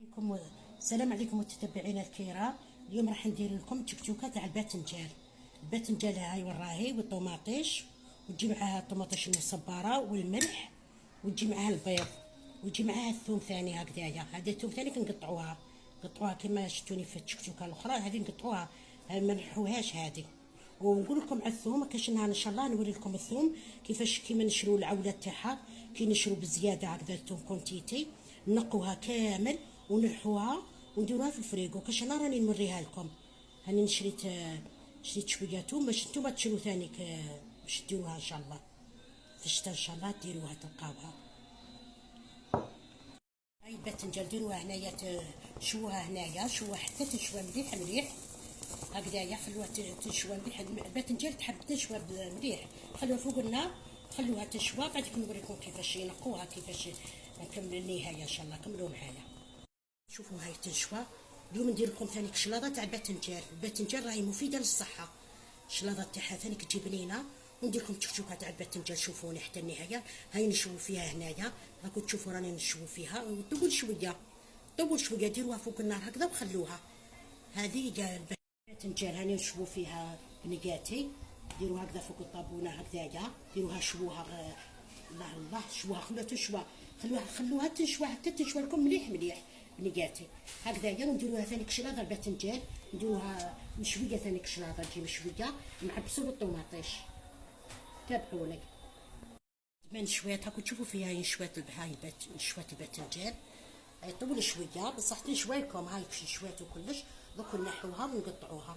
عليكم. السلام عليكم متتبعينا الكرام. اليوم راح ندير لكم تكتوكه تاع الباذنجان. الباذنجان هاي وراهي والطوماطيش، وتجي معاها الطوماطيش المصبره والملح، وتجي معاها البيض، وتجي معاها الثوم ثاني هكذايا. هذا الثوم ثاني كنقطعوها كما شفتوني في التكتوكه الاخرى. هذه نقطعوها ما نحوهاش هذه. ونقول لكم على الثوم كاش نهار ان شاء الله نوري لكم الثوم كيفاش كيما نشرو العوله تاعها، كي نشرو بزياده هكذا الثوم كونتيتي، نقوها كامل ونلحوها ونديروها في الفريغو. كاش انا راني نوريها لكم. هاني شريت شويه ثوم باش نتوما تشرو ثاني باش ديروها ان شاء الله في الشتا، ان شاء الله ديروها تلقاوها. هاي الباذنجان ديروها هنايا، تشووها هنايا، شووها حتى تشوى مليح مليح هكذايا. خلوها تشوى مليح. الباذنجان تحب تشوى مليح، خلوها فوق النار، خلوها تشوى. بعد نوريكم كيفاش ينقوها، كيفاش نكمل النهايه ان شاء الله. كملوا معايا. شوفوا هاي تنشوى. اليوم ندير لكم ثاني شلاضه تاع الباذنجان. الباذنجان راهي مفيده للصحه، الشلاضه تاعها ثاني تجي بنينه. وندير لكم تشكشوكه تاع الباذنجان. شوفوني حتى النهايه. هاي نشوفوا فيها هنايا، راكم تشوفوا راني نشوفوا فيها. طول شويه طول شويه، ديروها فوق النار هكذا وخلوها. هذه الباذنجان هاني نشوفوا فيها بنقاتي. ديروها هكذا فوق الطابونه هكذايا، ديروها شووها. الله الله، شووها، خلوها تنشوى، خلوها تنشوى حتى تنشوى لكم مليح مليح بنقاتي هكذايا. ونديروها ثاني كشلاضه الباذنجان، نديروها مشويه ثاني كشلاضه تجي مشويه مع البصل والطوماطيش. تابعوني. من شويات هاكو تشوفوا فيها نشوات نشوات الباذنجان. طول شويه بصح تنشوي لكم. هاي شويات وكلش. دوك نحوها ونقطعوها.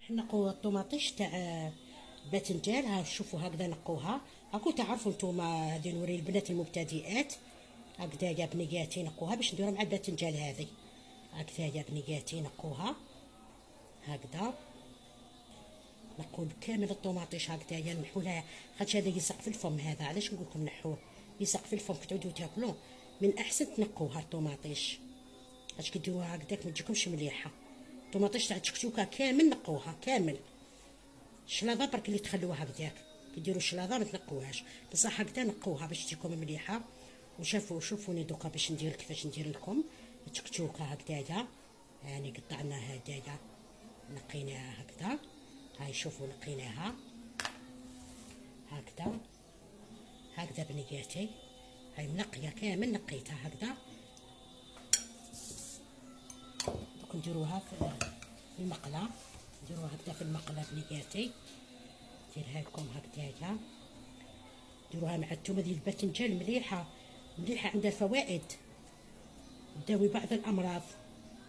نقوا الطوماطيش تاع الباذنجان. ها شوفوا هكذا نقوها. هاكو تعرفوا نتوما، هذه نوري البنات المبتدئات هكذايا بنقاتي نقوها باش نديرها مع الباذنجان. هذه هكذايا بنقاتي نقوها هكذا. نقول كامل الطوماطيش هكذايا نحولها، خاطش هذا يلصق في الفم. هذا علاش نقول لكم نحوه، يلصق في الفم كتعودوا تاكلوه. من احسن تنقوها الطوماطيش، خاطش كي ديروها هكذاك ما تجيكمش مليحه. الطوماطيش تاع التكتوكه كامل نقوها كامل. الشلاضه برك اللي تخلوها هكذاك، كي ديروا الشلاضه ما تنقوهاش، بصح هكذا نقوها باش تجيكم مليحه. شوفوني دوكا باش ندير كيفاش ندير لكم التكتوكه هكذايا. يعني قطعنا هدايا، نقيناها هكذا. هاي شوفوا نقيناها هكذا هكذا بنياتي. هاي منقيه كامل، نقيتها هكذا. دوك نديروها في المقله، نديروها هكذا في المقله بنياتي. نديرها لكم هكذايا، ديروها مع الثومه ديال الباذنجان مليحه مليحه. عندها فوائد، تداوي بعض الامراض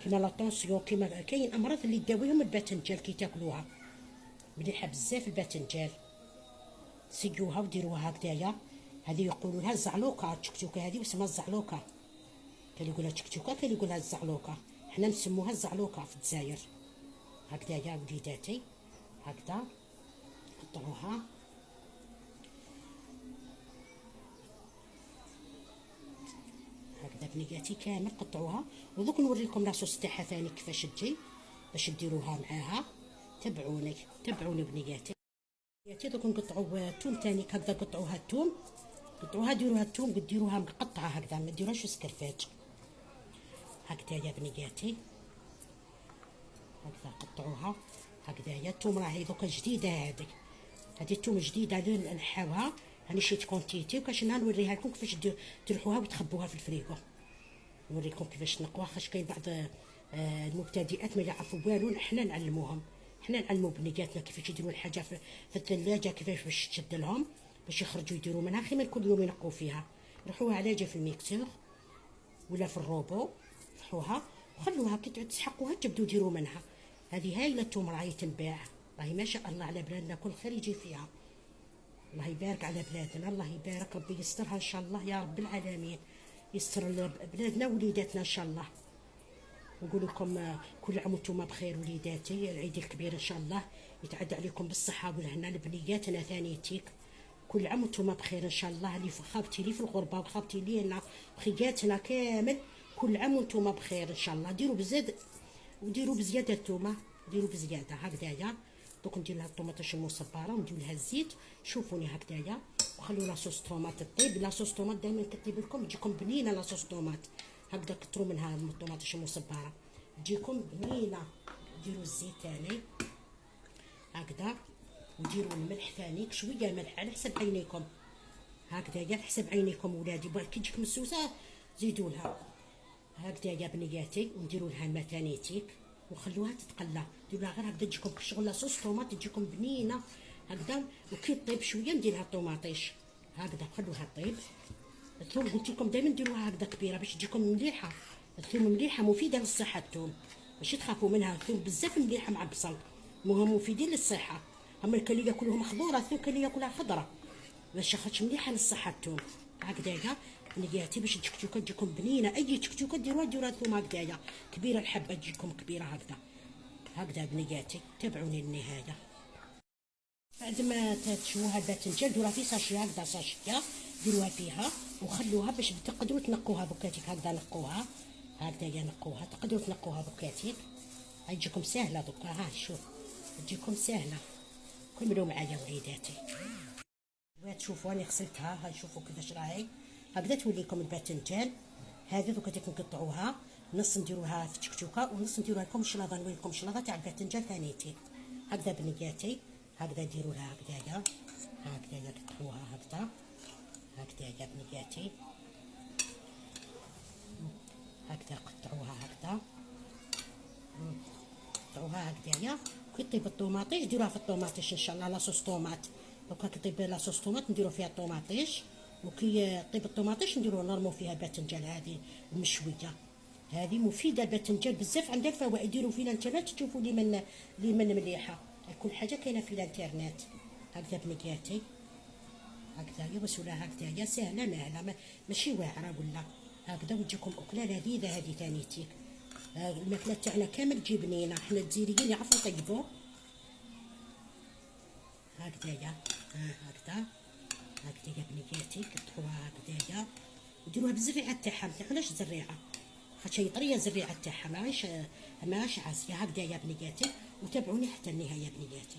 كيما لا طونسيون. كيما كاين امراض اللي تداويهم الباذنجان كي تاكلوها. مليحه بزاف الباذنجان. سقيوها وديروها هكذايا. هذه يقولوا لها الزعلوكه. التكتوكه هذه اسمها الزعلوكه. كاين يقولها تكتوكه، كاين يقولها الزعلوكه. حنا نسموها الزعلوكه في الجزائر. هكذايا وليداتي هكذا قطعوها هكذا بنياتي كامل قطعوها. ودوك نوريكم لاصوص تاعها ثاني كيفاش تجي باش ديروها معاها. تبعوني بنياتي. دوك نقطعوا الثوم ثاني هكذا. قطعوها الثوم، قطعوها ديروها الثوم ديروها مقطعه هكذا، ما ديروهاش سكرفات هكذايا بنياتي. هكذا قطعوها هكذايا. الثوم راهي دوكا جديده. هذه الثوم جديده نحاوها. هاني شيت كونتيتي وكاش نوريها لكم كيفاش تلحوها وتخبوها في الفريغو. نوريكم كيفاش نقوها، خاطش كاين بعض المبتدئات ما يعرفوا والو. حنا نعلموهم، حنا نعلموا بنياتنا كيفاش يديروا الحاجه في الثلاجه، كيفاش باش تشد لهم باش يخرجوا يديروا منها. خير من كل يوم ينقوا فيها. روحوها على جا في الميكسور ولا في الروبو، روحوها وخلوها كي تعود تسحقوها تبداو ديروا منها. هذه هايله الثوم راهي تنباع، راهي ما شاء الله على بلادنا كل خير يجي فيها. الله يبارك على بلادنا، الله يبارك، ربي يسترها ان شاء الله يا رب العالمين. يستر بلادنا ووليداتنا ان شاء الله. نقول لكم كل عام وانتم بخير وليداتي. العيد الكبير ان شاء الله يتعدى عليكم بالصحه والهنا لبنياتنا ثانيتيك. كل عام وانتم بخير ان شاء الله. اللي خابتي لي في الغربه وخابتي لي هنا خياتنا كامل، كل عام وانتم بخير ان شاء الله. ديروا بزاد وديروا بزياده الثومه، ديروا بزياده هكذايا. دوك ندير لها الطوماطيش المصبره وندير لها الزيت. شوفوني هكذايا. وخلوا لاصوص طوماط طيب. لاصوص طوماط دائما كطيب لكم تجيكم بنينه. لاصوص طوماط هكذا كتروا منها الطوماطيش المصبره تجيكم بنينه. ديروا الزيت ثاني هكذا، وديروا الملح ثاني شويه ملح على حسب عينيكم، هكذا على حسب عينيكم ولادي. كي تجيك مسوسه زيدوا لها هكذا يا بنياتي، ونديروا لها الماء ثاني تيك وخلوها تتقلى. ديروا لها غير هكذا تجيكم شغل لاصوص طوماط تجيكم بنينه هكذا. وكي طيب شويه ندير لها الطوماطيش هكذا، خلوها طيب. الثوم قلت لكم دائما ديروها هكذا كبيره باش تجيكم مليحه. الثوم مليحه مفيده للصحه، الثوم ماشي تخافوا منها، الثوم بزاف مليحه مع البصل، مهم مفيدين للصحه. اما كان اللي ياكلوهم خضوره، الثوم كان اللي ياكلها خضره باش خاطش مليحه للصحه الثوم. هكذايا بنياتي باش التكتوكه تجيكم بنينه. اي تكتوكه ديروها ثوم هكذايا كبيره، الحبه تجيكم كبيره هكذا. هكذا بنياتي تابعوني للنهايه. بعد ما تشوها الباذنجان ديروها في ساشيه هكذا، ساشيه ديروها فيها وخلوها باش تقدروا تنقوها بكاتيك هكذا. نقوها هكذايا، نقوها تقدروا تنقوها بكاتيك. هاي تجيكم سهله دوكا. ها شوف تجيكم سهله. كملوا معايا وليداتي. تشوفوا راني غسلتها. هاي شوفوا كيفاش راهي هكذا توليكم الباذنجان. هذه دوكا نقطعوها نص، نديروها في تكتوكه ونص نديروها لكم شلاضه. نوريكم شلاضه تاع الباذنجان ثانيتي هكذا بنياتي. هكذا ديروا لها هكذايا، هكذايا قطعوها هكذا، هكذايا بنياتي. هكذا قطعوها هكذا، قطعوها هكذايا. كي طيب الطوماطيش ديروها في الطوماطيش ان شاء الله لاصوص طوماط. دوكا كي طيب لاصوص طوماط نديرو فيها الطوماطيش، وكي طيب الطوماطيش نديرو نرمو فيها الباذنجان هذه المشويه. هذه مفيده الباذنجان بزاف، عندها فوائد. ديروا في الانترنت تشوفوا لمن مليحه، كل حاجه كاينه في الانترنت. هكذا بنياتي هكذايا وسولا هكذايا سهله ماهله ماشي واعره ولا هكذا. وتجيكم اكله لذيذه هذه ثانيتي. الماكله تاعنا كامل تجي بنينه، حنا الجزائريين يعرفوا يطيبوا هكذايا. هكذا هكذايا بنياتي قطعوها هكذايا وديروها بالزريعه تاعها. ما تاكلوش زريعه خاطش هي طريه الزريعه تاعها ماهيش عاسيه. هكذايا بنياتي وتابعوني حتى النهايه بنياتي.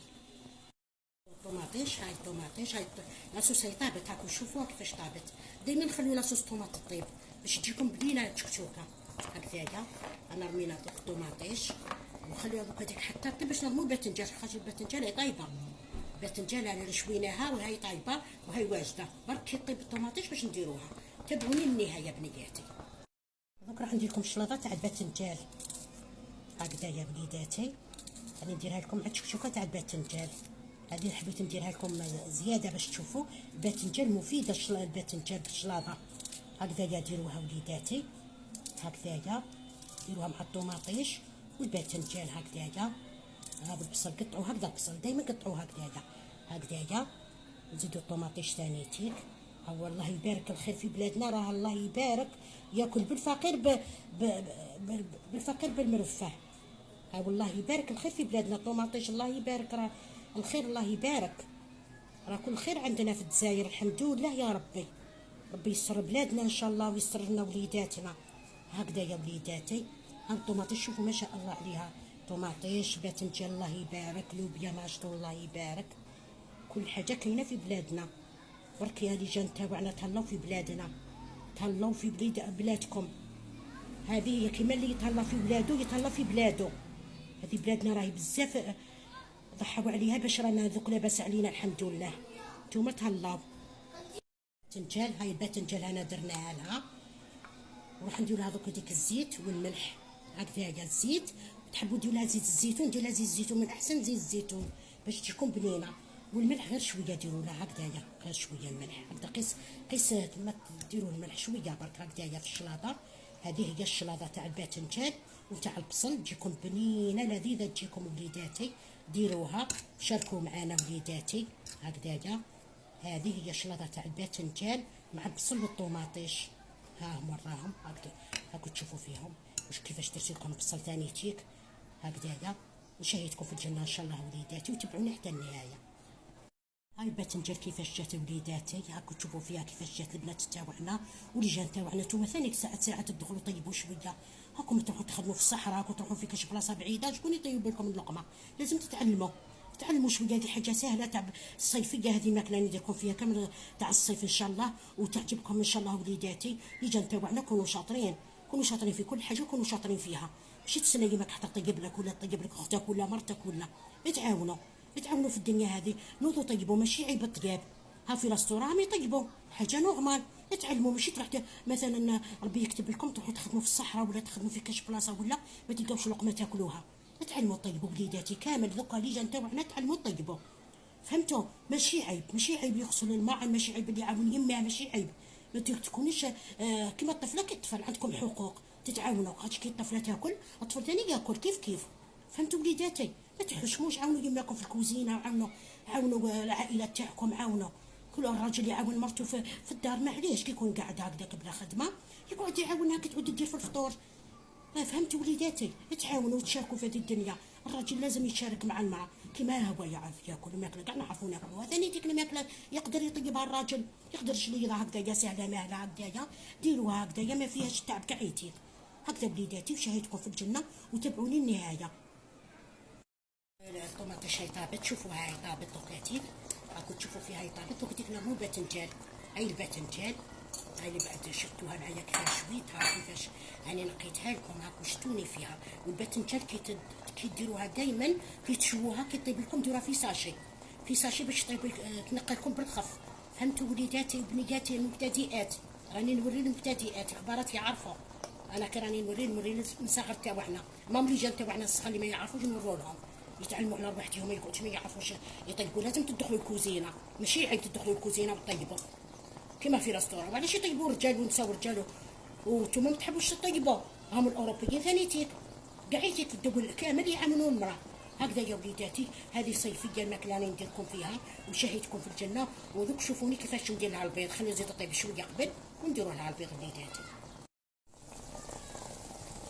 الطوماطيش هاي الطوماطيش هاي لاصوص هاي طابت هاكو. شوفوها كيفاش طابت. دائما نخليو لاصوص طوماط طيب باش تجيكم بنينه تشكشوكه هكذايا. انا رمينا دوك الطوماطيش وخليوها دوك هذيك حتى طيب باش نرمو الباذنجان خاطر الباذنجان هي طايبه. الباذنجان اللي شويناها وهي طايبه وهي واجده، برك كي طيب الطوماطيش باش نديروها. تابعوني للنهايه بنياتي. دوك راح ندير لكم الشلاضه تاع الباذنجان هكذايا وليداتي. غادي نديرها لكم مع الشكشوكه تاع الباذنجان. هذه حبيت نديرها لكم زياده باش تشوفوا الباذنجان مفيده. الباذنجان بالشلاضه هكذايا ديروها وليداتي. هكذايا ديروها مع الطوماطيش والباذنجان هكذايا. هذا البصل قطعوا هكذا، البصل دائما قطعوا هكذايا. هكذايا نزيدوا الطوماطيش ثانيتيك. هو الله يبارك الخير في بلادنا، راه الله يبارك ياكل بالفقير بالفقير بالمرفه. ها والله يبارك الخير في بلادنا. الطوماطيش الله يبارك، راه الخير الله يبارك، راه كل خير عندنا في الجزائر الحمد لله يا ربي. ربي يسر بلادنا ان شاء الله ويسر لنا وليداتنا. هكذا يا وليداتي. ها الطوماطيش شوفوا ما شاء الله عليها، طوماطيش باذنجان الله يبارك، لوبيا ماشطو الله يبارك. كل حاجه كاينه في بلادنا. برك يا لجان تاوعنا تهلاو في بلادنا، تهلاو في بلادكم. هذه هي كيما اللي يتهلا في بلادو يتهلا في بلادو. هذه بلادنا راهي بزاف ضحوا عليها باش رانا ذوك لاباس علينا الحمد لله. نتوما تهلاو. باذنجان هاي الباذنجان انا درناها لها وراح ندير لها دوك هذيك الزيت والملح هكذايا. الزيت تحبوا ديروا لها زيت الزيتون ديروا لها زيت الزيتون، من احسن زيت الزيتون باش تكون بنينه. والملح غير شويه ديروا لها هكذايا، غير شويه الملح هكذا. قيس ما ديروا الملح شويه برك هكذايا في الشلاضه. هذه هي الشلاضه تاع الباذنجان وتاع البصل تجيكم بنينه لذيذه تجيكم وليداتي. ديروها شاركوا معنا وليداتي هكذايا. هذه هي الشلاضه تاع الباذنجان مع البصل والطوماطيش. ها هم راهم هاكو تشوفوا فيهم واش كيفاش درت لكم البصل ثاني تيك هكذايا. نشاهدكم في الجنه ان شاء الله وليداتي وتبعوني حتى النهايه. هاي الباذنجان كيفاش جات وليداتي، هاكو تشوفوا فيها كيفاش جات البنات تاوعنا ولجان تاوعنا. نتوما ثاني ساعات تدخلوا طيبوا شويه. هاكم تروحوا تخدموا في الصحراء، هاكم تروحوا في كاش بلاصه بعيده، شكون يطيب لكم اللقمه؟ لازم تتعلموا شويه. هذه حاجه سهله تاع الصيفيه، هذه الماكله اللي نديركم فيها كامل تاع الصيف ان شاء الله وتعجبكم ان شاء الله وليداتي. لجان تاوعنا كونوا شاطرين كونوا شاطرين في كل حاجه، كونوا شاطرين فيها، ماشي تستنى يماك حتى طيب لك ولا طيب لك اختك ولا مرتك ولا. تعاونوا في الدنيا هذه، نوضوا طيبوا، ماشي عيب الطياب. ها في لاستور راهم يطيبوا حاجه نورمال. تعلموا، ماشي تروح مثلا ربي يكتب لكم تروحوا تخدموا في الصحراء ولا تخدموا في كاش بلاصه ولا ما تلقاوش لقمه تاكلوها. تعلموا طيبوا وليداتي كامل دوكا لي جا نتاوعنا تعلموا طيبوا. فهمتوا؟ ماشي عيب يغسل الماء، ماشي عيب اللي يعاون يمه، ماشي عيب. ما تكونيش كيما الطفله كالطفل، عندكم حقوق تتعاونوا. خاطش كي الطفله تاكل الطفل ثاني ياكل كيف. فهمتوا وليداتي؟ ما تحشموش، عاونوا يماكم في الكوزينه، عاونوا العائله تاعكم، عاونوا. كل الراجل يعاون مرته في الدار، معليش كي يكون قاعد هكذاك بلا خدمه يقعد يعاونها كي تعود تدير في الفطور. ما فهمتوا وليداتي؟ تعاونوا وتشاركوا في هذه الدنيا. الراجل لازم يشارك مع المرأة، كيما هو يعرف ياكل وماكله كاع نعرفوا ناكلوا، ثاني ديك الماكله يقدر يطيبها الراجل، يقدرش لي هكذايا سهله ماهله هكذايا، ديروها هكذايا ما فيهاش تعب كاع يتيك. هكذا وليداتي، وشهيتكم في الجنه وتابعوني النهايه. الطوماطيش هاي طابت، شوفوا هاي طابت دوكاتي، راكم تشوفوا فيها هاي طابت دوك. ديك مو باذنجان، هاي الباذنجان هاي اللي بعد شفتوها معايا كيفاش شويتها كيفاش يعني نقيتها لكم هاكو شفتوني فيها. والباذنجان كي ديروها دائما كي تشووها كي طيب لكم ديروها في ساشي باش طيب تنقى لكم بالخف. فهمتوا وليداتي وبنياتي المبتدئات؟ راني نوري المبتدئات اخبارات يعرفوا. انا كراني نوري المصغر تاعنا، مام اللي جا تاعنا الصغار اللي ما يعرفوش نورو لهم يتعلموا على روحهم، ما يقعدوش ما يعرفوش يطيبوا. لازم تدخلوا الكوزينه، ماشي عيب تدخلوا الكوزينه وتطيبوا كيما في رستوران. وعلاش يطيبوا رجال ونساء ورجال وانتم ما تحبوش تطيبوا؟ هم الاوروبيين ثانيتيك قاعدين في الدول كامل يعاملوا المراه هكذا. يا وليداتي هذه صيفيه الماكله راني نديركم فيها وشهيتكم في الجنه. وذوك شوفوني كيفاش ندير لها البيض، خلينا نزيد طيب شويه قبل ونديروا لها البيض وليداتي.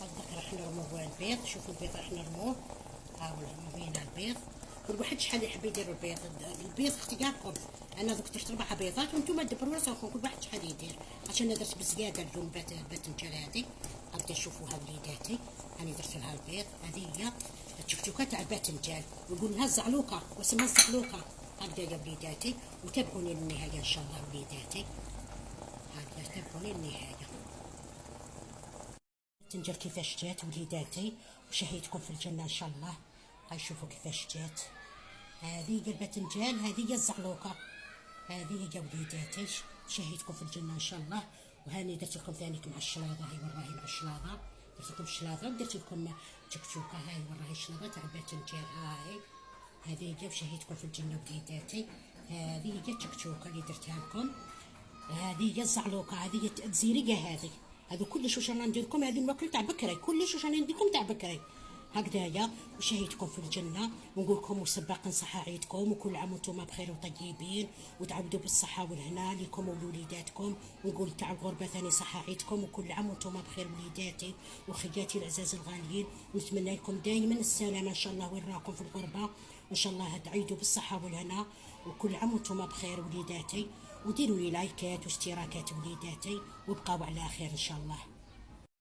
هكذا راح نرموا البيض، شوفوا البيض راح نرموه، ها رمينا البيض. كل واحد شحال يحب يدير البيض اختياركم. انا دوك درت 4 بيضات وانتم دبروا راسكم كل واحد شحال يدير، عشان انا درت بزياده اليوم باذنجان هذه. هكذا شوفوها وليداتي، راني درت لها البيض. هذه هي التشكشوكه تاع الباذنجان، ونقول لها الزعلوكه واسمها الزعلوكه. هكذا يا وليداتي، وتابعوني للنهايه ان شاء الله وليداتي. هكذا تابعوني للنهايه. الباذنجان كيفاش جات وليداتي، وشهيتكم في الجنه ان شاء الله. هاي شوفوا كيفاش جات. هذه هي الباذنجان، هذه هي الزعلوكه، هذه هي وليداتي. شهيتكم في الجنه ان شاء الله. وهاني درت لكم ثانيك مع الشلاضه، هاي وراهي مع الشلاضه، درت لكم الشلاضه ودرت لكم تشكشوكه، هاي وراهي الشلاضه تاع الباذنجان. هاي هذه هي وشهيتكم في الجنه وليداتي. هذه هي التشكشوكه اللي درتها لكم. هذه هي الزعلوكه، هذه هي التزيريقه. هذو كلش واش رانا ندير لكم، هذه الماكله تاع بكري، كلش واش رانا ندير لكم تاع بكري هكذايا. وشهيتكم في الجنه، ونقول لكم مسبقا صحه عيدكم، وكل عام وانتم بخير وطيبين، وتعودوا بالصحه والهنا لكم ولوليداتكم. ونقول تاع الغربه ثاني صحه عيدكم، وكل عام وانتم بخير وليداتي وخياتي العزاز الغاليين. ونتمنى لكم دائما السلامه ان شاء الله وين راكم في الغربه، وان شاء الله تعيدوا بالصحه والهنا، وكل عام وانتم بخير وليداتي. وديروا لي لايكات واشتراكات وليداتي، وابقوا على خير ان شاء الله.